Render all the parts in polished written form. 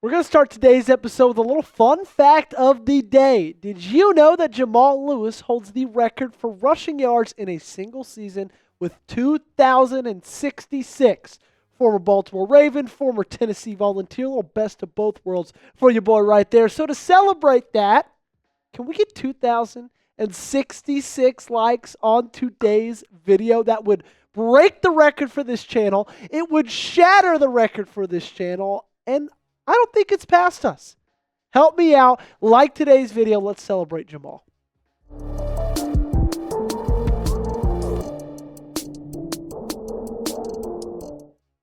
We're going to start today's episode with a little fun fact of the day. Did you know that Jamal Lewis holds the record for rushing yards in a single season with 2,066? Former Baltimore Raven, former Tennessee Volunteer, a little best of both worlds for your boy right there. So to celebrate that, can we get 2,066 likes on today's video? That would break the record for this channel. It would shatter the record for this channel, and I don't think it's past us. Help me out. Like today's video. Let's celebrate Jamal.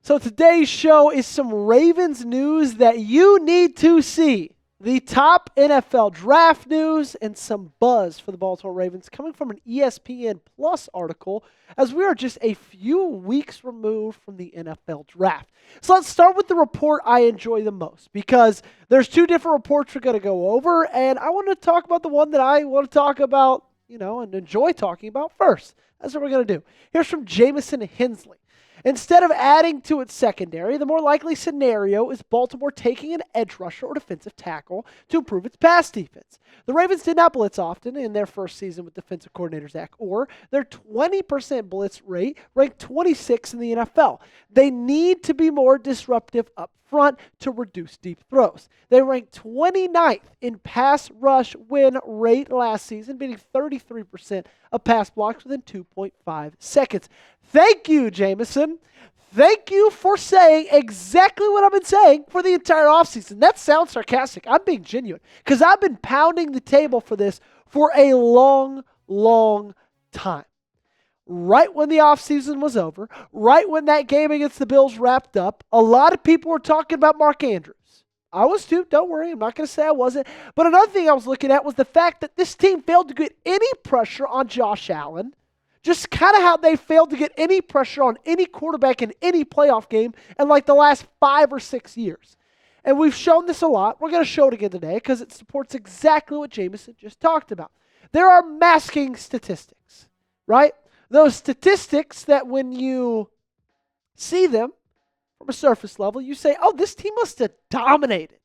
So today's show is some Ravens news that you need to see. The top NFL draft news and some buzz for the Baltimore Ravens coming from an ESPN Plus article, as we are just a few weeks removed from the NFL draft. So let's start with the report I enjoy the most, because there's two different reports we're going to go over, and I want to talk about the one that I want to talk about, and enjoy talking about first. That's what we're going to do. Here's from Jamison Hensley. Instead of adding to its secondary, the more likely scenario is Baltimore taking an edge rusher or defensive tackle to improve its pass defense. The Ravens did not blitz often in their first season with defensive coordinator Zach Orr. Their 20% blitz rate ranked 26 in the NFL. They need to be more disruptive up front to reduce deep throws. They ranked 29th in pass rush win rate last season, beating 33% of pass blocks within 2.5 seconds. Thank you, Jamison. Thank you for saying exactly what I've been saying for the entire offseason. That sounds sarcastic. I'm being genuine, because I've been pounding the table for this for a long, long time. Right when the offseason was over, right when that game against the Bills wrapped up, a lot of people were talking about Mark Andrews. I was too, don't worry, I'm not going to say I wasn't. But another thing I was looking at was the fact that this team failed to get any pressure on Josh Allen, just kind of how they failed to get any pressure on any quarterback in any playoff game in like the last 5 or 6 years. And we've shown this a lot. We're going to show it again today because it supports exactly what Jamison just talked about. There are masking statistics, right? Those statistics that when you see them from a surface level, you say, oh, this team must have dominated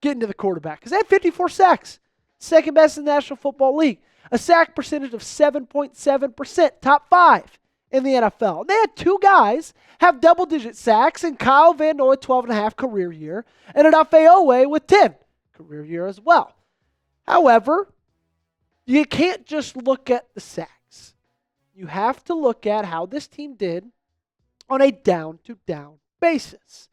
getting to the quarterback, because they had 54 sacks, second best in the National Football League. A sack percentage of 7.7%, top 5 in the NFL. And they had two guys have double-digit sacks, and Kyle Van Noy, 12.5 career year, and an Owe with 10 career year as well. However, you can't just look at the sacks. You have to look at how this team did on a down-to-down basis.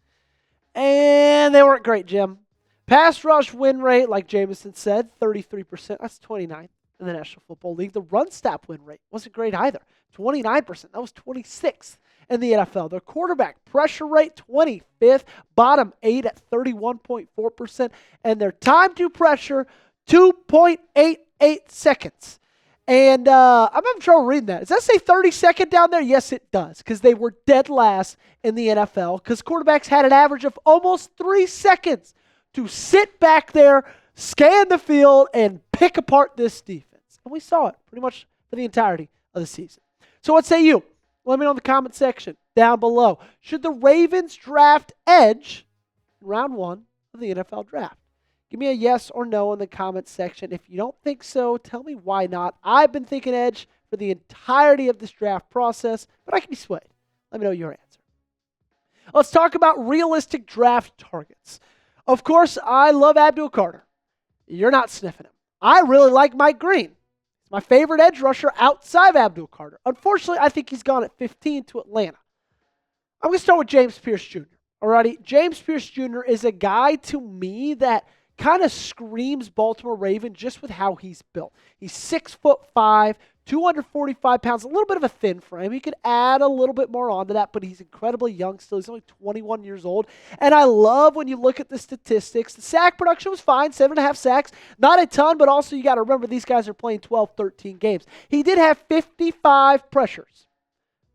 And they weren't great, Jim. Pass rush win rate, like Jamison said, 33%. That's 29th in the National Football League. The run stop win rate wasn't great either. 29%. That was 26th in the NFL. Their quarterback pressure rate, 25th. Bottom 8 at 31.4%. And their time to pressure, 2.88 seconds. And I'm having trouble reading that. Does that say 32nd down there? Yes, it does, because they were dead last in the NFL, because quarterbacks had an average of almost 3 seconds to sit back there, scan the field, and pick apart this defense. And we saw it pretty much for the entirety of the season. So what say you? Let me know in the comment section down below. Should the Ravens draft edge in round 1 of the NFL draft? Give me a yes or no in the comment section. If you don't think so, tell me why not. I've been thinking edge for the entirety of this draft process, but I can be swayed. Let me know your answer. Let's talk about realistic draft targets. Of course, I love Abdul Carter. You're not sniffing him. I really like Mike Green. He's my favorite edge rusher outside of Abdul Carter. Unfortunately, I think he's gone at 15 to Atlanta. I'm going to start with James Pearce Jr. Alrighty, James Pearce Jr. is a guy to me that kind of screams Baltimore Raven just with how he's built. He's 6'5", 245 pounds, a little bit of a thin frame. He could add a little bit more onto that, but he's incredibly young still. He's only 21 years old. And I love when you look at the statistics. The sack production was fine, 7.5 sacks. Not a ton, but also you got to remember these guys are playing 12, 13 games. He did have 55 pressures.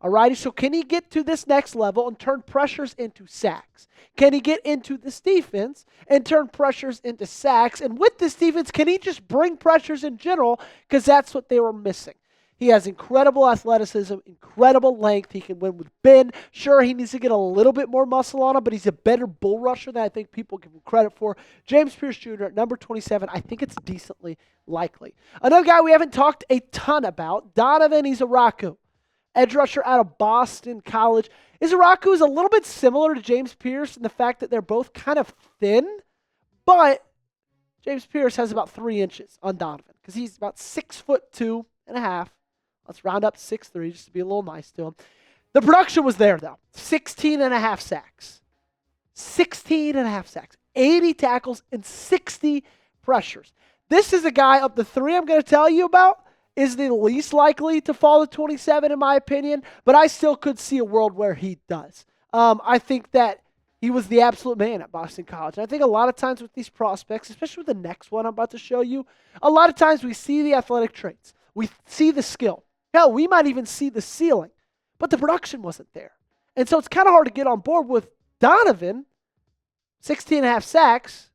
Alrighty, so can he get to this next level and turn pressures into sacks? Can he get into this defense and turn pressures into sacks? And with this defense, can he just bring pressures in general? Because that's what they were missing. He has incredible athleticism, incredible length. He can win with bend. Sure, he needs to get a little bit more muscle on him, but he's a better bull rusher than I think people give him credit for. James Pearce Jr. at number 27, I think it's decently likely. Another guy we haven't talked a ton about, Donovan Izaraku, edge rusher out of Boston College. Izaraku is a little bit similar to James Pearce in the fact that they're both kind of thin, but James Pearce has about 3 inches on Donovan because he's about 6'2.5". Let's round up to 6'3", just to be a little nice to him. The production was there, though. 16.5 sacks. 16.5 sacks. 80 tackles and 60 pressures. This is a guy of the 3 I'm going to tell you about is the least likely to fall to 27 in my opinion, but I still could see a world where he does. I think that he was the absolute man at Boston College. And I think a lot of times with these prospects, especially with the next one I'm about to show you, a lot of times we see the athletic traits. We see the skill. Hell, we might even see the ceiling, but the production wasn't there. And so it's kind of hard to get on board with Donovan, 16.5 sacks,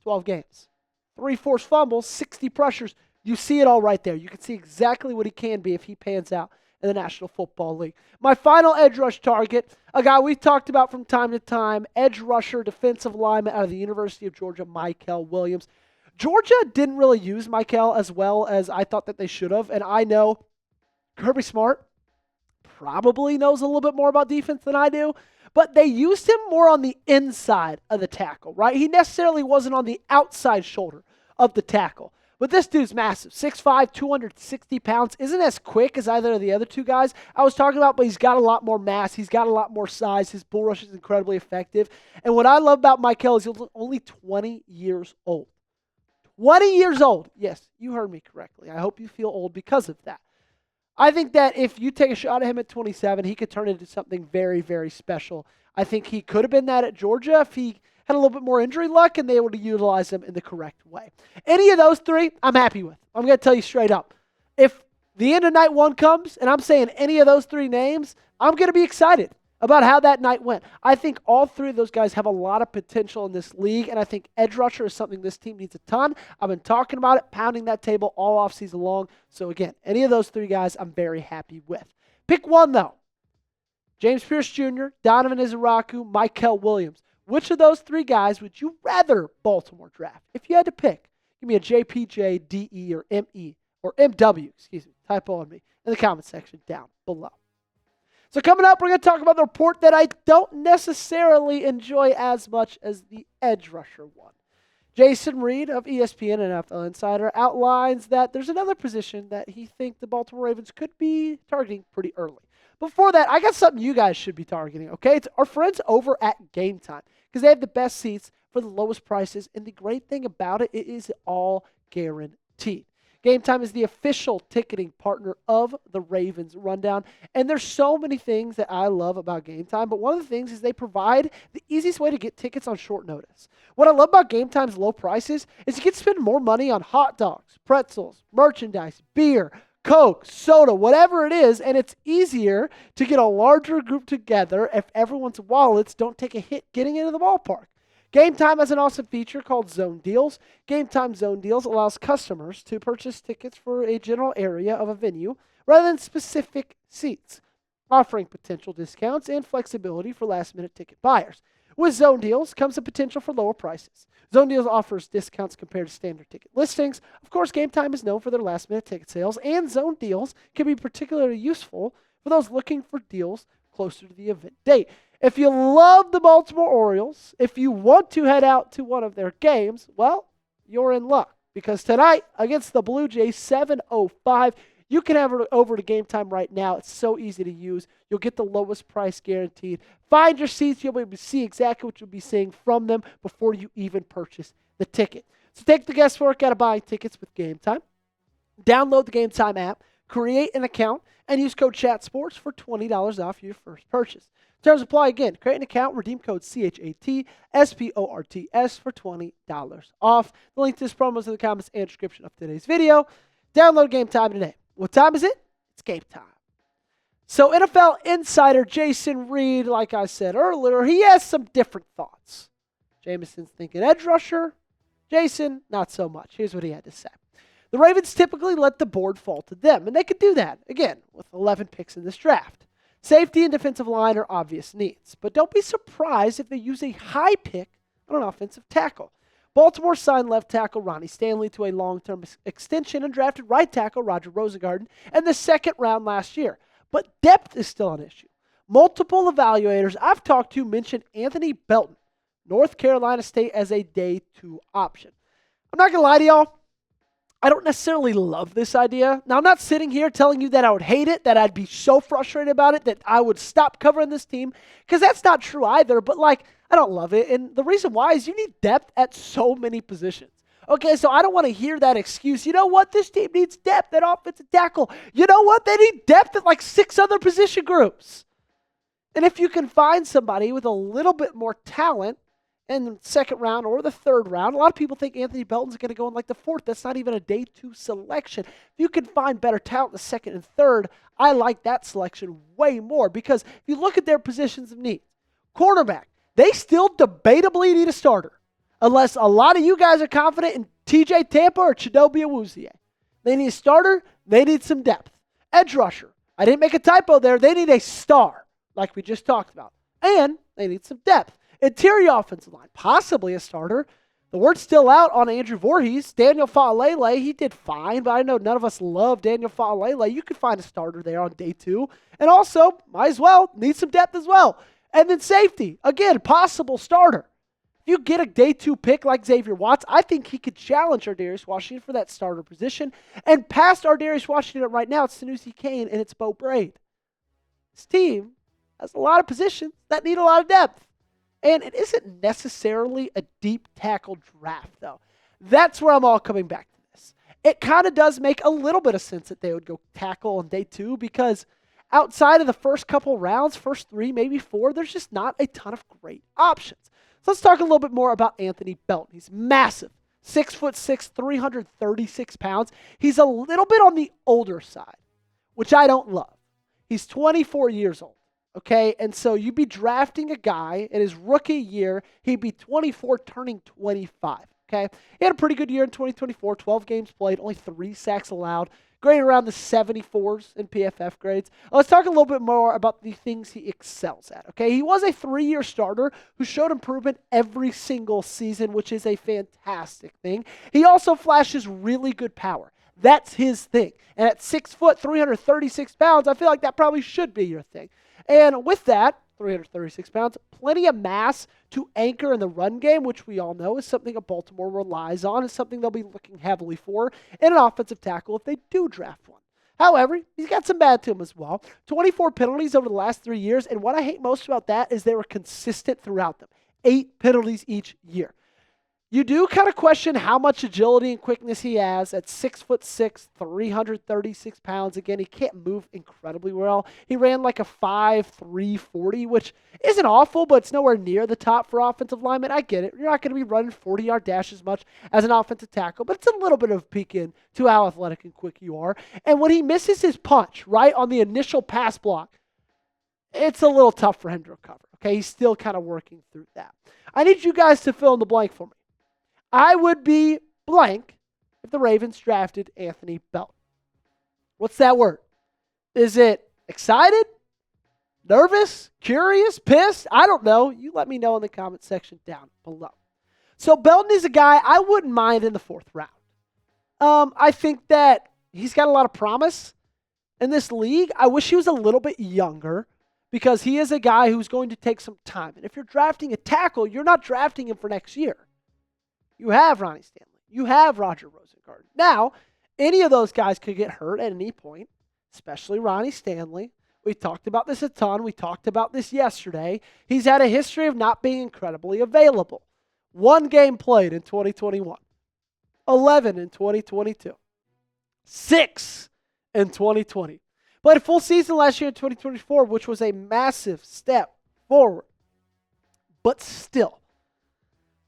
12 games. 3 forced fumbles, 60 pressures. You see it all right there. You can see exactly what he can be if he pans out in the National Football League. My final edge rush target, a guy we've talked about from time to time, edge rusher, defensive lineman out of the University of Georgia, Mykel Williams. Georgia didn't really use Mykel as well as I thought that they should have, and I know Kirby Smart probably knows a little bit more about defense than I do, but they used him more on the inside of the tackle, right? He necessarily wasn't on the outside shoulder of the tackle. But this dude's massive, 6'5", 260 pounds, isn't as quick as either of the other 2 guys I was talking about, but he's got a lot more mass, he's got a lot more size, his bull rush is incredibly effective. And what I love about Mykel is he's only 20 years old. 20 years old. Yes, you heard me correctly. I hope you feel old because of that. I think that if you take a shot at him at 27, he could turn into something very, very special. I think he could have been that at Georgia if he had a little bit more injury luck and they were able to utilize him in the correct way. Any of those 3, I'm happy with. I'm going to tell you straight up. If the end of night 1 comes and I'm saying any of those 3 names, I'm going to be excited about how that night went. I think all 3 of those guys have a lot of potential in this league, and I think edge rusher is something this team needs a ton. I've been talking about it, pounding that table all offseason long. So again, any of those 3 guys I'm very happy with. Pick one, though. James Pearce Jr., Donovan Izaraku, Mykel Williams. Which of those 3 guys would you rather Baltimore draft? If you had to pick, give me a JPJ, DE, or ME, or MW, typo on me, in the comment section down below. So coming up, we're going to talk about the report that I don't necessarily enjoy as much as the edge rusher one. Jason Reid of ESPN and NFL Insider outlines that there's another position that he thinks the Baltimore Ravens could be targeting pretty early. Before that, I got something you guys should be targeting, okay? It's our friends over at Game Time because they have the best seats for the lowest prices, and the great thing about it, it is all guaranteed. Game Time is the official ticketing partner of the Ravens Rundown, and there's so many things that I love about Game Time, but one of the things is they provide the easiest way to get tickets on short notice. What I love about Game Time's low prices is you can spend more money on hot dogs, pretzels, merchandise, beer, Coke, soda, whatever it is, and it's easier to get a larger group together if everyone's wallets don't take a hit getting into the ballpark. Game Time has an awesome feature called Zone Deals. Game Time Zone Deals allows customers to purchase tickets for a general area of a venue rather than specific seats, offering potential discounts and flexibility for last-minute ticket buyers. With Zone Deals comes the potential for lower prices. Zone Deals offers discounts compared to standard ticket listings. Of course, Game Time is known for their last-minute ticket sales, and Zone Deals can be particularly useful for those looking for deals closer to the event date. If you love the Baltimore Orioles, if you want to head out to one of their games, well, you're in luck. Because tonight, against the Blue Jays, 7:05, you can have it over to Game Time right now. It's so easy to use. You'll get the lowest price guaranteed. Find your seats. You'll be able to see exactly what you'll be seeing from them before you even purchase the ticket. So take the guesswork out of buying tickets with Game Time. Download the Game Time app, create an account, and use code CHATSPORTS for $20 off your first purchase. Terms apply again. Create an account, redeem code CHATSPORTS for $20 off. The link to this promo is in the comments and description of today's video. Download Game Time today. What time is it? It's game time. So NFL insider Jason Reid, like I said earlier, he has some different thoughts. Jamison's thinking edge rusher. Jason, not so much. Here's what he had to say. The Ravens typically let the board fall to them, and they could do that, again, with 11 picks in this draft. Safety and defensive line are obvious needs, but don't be surprised if they use a high pick on an offensive tackle. Baltimore signed left tackle Ronnie Stanley to a long-term extension and drafted right tackle Roger Rosengarten in the second round last year. But depth is still an issue. Multiple evaluators I've talked to mention Anthony Belton, North Carolina State, as a day 2 option. I'm not going to lie to y'all. I don't necessarily love this idea. Now, I'm not sitting here telling you that I would hate it, that I'd be so frustrated about it, that I would stop covering this team, because that's not true either. But, I don't love it. And the reason why is you need depth at so many positions. Okay, so I don't want to hear that excuse. You know what? This team needs depth at offensive tackle. You know what? They need depth at 6 other position groups. And if you can find somebody with a little bit more talent in the second round or the third round, a lot of people think Anthony Belton's going to go in the 4th. That's not even a day 2 selection. If you can find better talent in the second and third, I like that selection way more, because if you look at their positions of need, cornerback, they still debatably need a starter, unless a lot of you guys are confident in TJ Tampa or Chidobe Awuzie. They need a starter. They need some depth. Edge rusher, I didn't make a typo there. They need a star, like we just talked about. And they need some depth. Interior offensive line, possibly a starter. The word's still out on Andrew Voorhees. Daniel Faalele, he did fine, but I know none of us love Daniel Faalele. You could find a starter there on day 2. And also, might as well, need some depth as well. And then safety, again, possible starter. If you get a day 2 pick like Xavier Watts, I think he could challenge Ardarius Washington for that starter position. And past Ardarius Washington right now, it's Sanusi Kane and it's Bo Braid. This team has a lot of positions that need a lot of depth. And it isn't necessarily a deep tackle draft, though. That's where I'm all coming back to this. It kind of does make a little bit of sense that they would go tackle on day 2, because outside of the first couple rounds, first 3, maybe 4, there's just not a ton of great options. So let's talk a little bit more about Anthony Belton. He's massive, 6'6", 336 pounds. He's a little bit on the older side, which I don't love. He's 24 years old. Okay, and so you'd be drafting a guy in his rookie year. He'd be 24 turning 25, okay? He had a pretty good year in 2024, 12 games played, only 3 sacks allowed, graded around the 74s in PFF grades. Let's talk a little bit more about the things he excels at, okay? He was a 3-year starter who showed improvement every single season, which is a fantastic thing. He also flashes really good power. That's his thing. And at 6 foot, 336 pounds, I feel like that probably should be your thing. And with that, 336 pounds, plenty of mass to anchor in the run game, which we all know is something that Baltimore relies on, is something they'll be looking heavily for in an offensive tackle if they do draft one. However, he's got some bad to him as well. 24 penalties over the last 3 years, and what I hate most about that is they were consistent throughout them. 8 penalties each year. You do kind of question how much agility and quickness he has at 6'6", 336 pounds. Again, he can't move incredibly well. He ran like a 5'3", 40, which isn't awful, but it's nowhere near the top for offensive linemen. I get it. You're not going to be running 40-yard dashes much as an offensive tackle, but it's a little bit of a peek into how athletic and quick you are. And when he misses his punch, right, on the initial pass block, it's a little tough for him to recover. Okay, he's still kind of working through that. I need you guys to fill in the blank for me. I would be blank if the Ravens drafted Anthony Belton. What's that word? Is it excited? Nervous? Curious? Pissed? I don't know. You let me know in the comment section down below. So Belton is a guy I wouldn't mind in the 4th round. I think that he's got a lot of promise in this league. I wish he was a little bit younger, because he is a guy who's going to take some time. And if you're drafting a tackle, you're not drafting him for next year. You have Ronnie Stanley. You have Roger Rosengarten. Now, any of those guys could get hurt at any point, especially Ronnie Stanley. We talked about this a ton. We talked about this yesterday. He's had a history of not being incredibly available. 1 game played in 2021. 11 in 2022. 6 in 2020. Played a full season last year in 2024, which was a massive step forward. But still,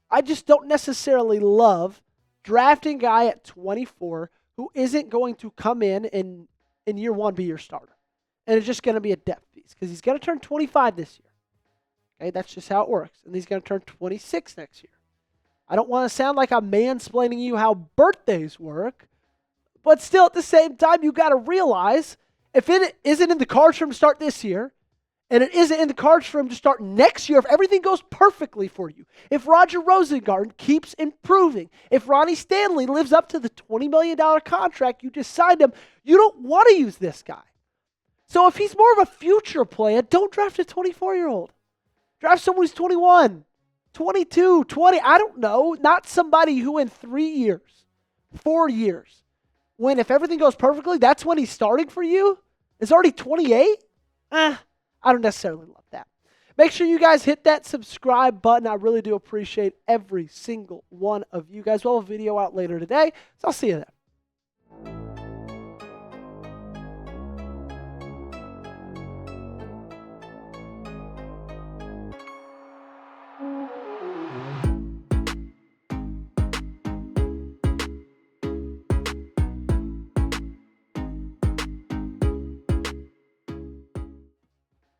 I just don't necessarily love drafting a guy at 24 who isn't going to come in year 1 be your starter. And it's just going to be a depth piece, because he's going to turn 25 this year. Okay, that's just how it works. And he's going to turn 26 next year. I don't want to sound like I'm mansplaining you how birthdays work, But still, at the same time, you got to realize if it isn't in the cards for him to start this year, and it isn't in the cards for him to start next year, if everything goes perfectly for you, if Roger Rosengarten keeps improving, if Ronnie Stanley lives up to the $20 million contract you just signed him, you don't want to use this guy. So if he's more of a future player, don't draft a 24-year-old. Draft someone who's 21, 22, 20, I don't know. Not somebody who in 3 years, 4 years, when if everything goes perfectly, that's when he's starting for you, is already 28? I don't necessarily love that. Make sure you guys hit that subscribe button. I really do appreciate every single one of you guys. We'll have a video out later today, so I'll see you then.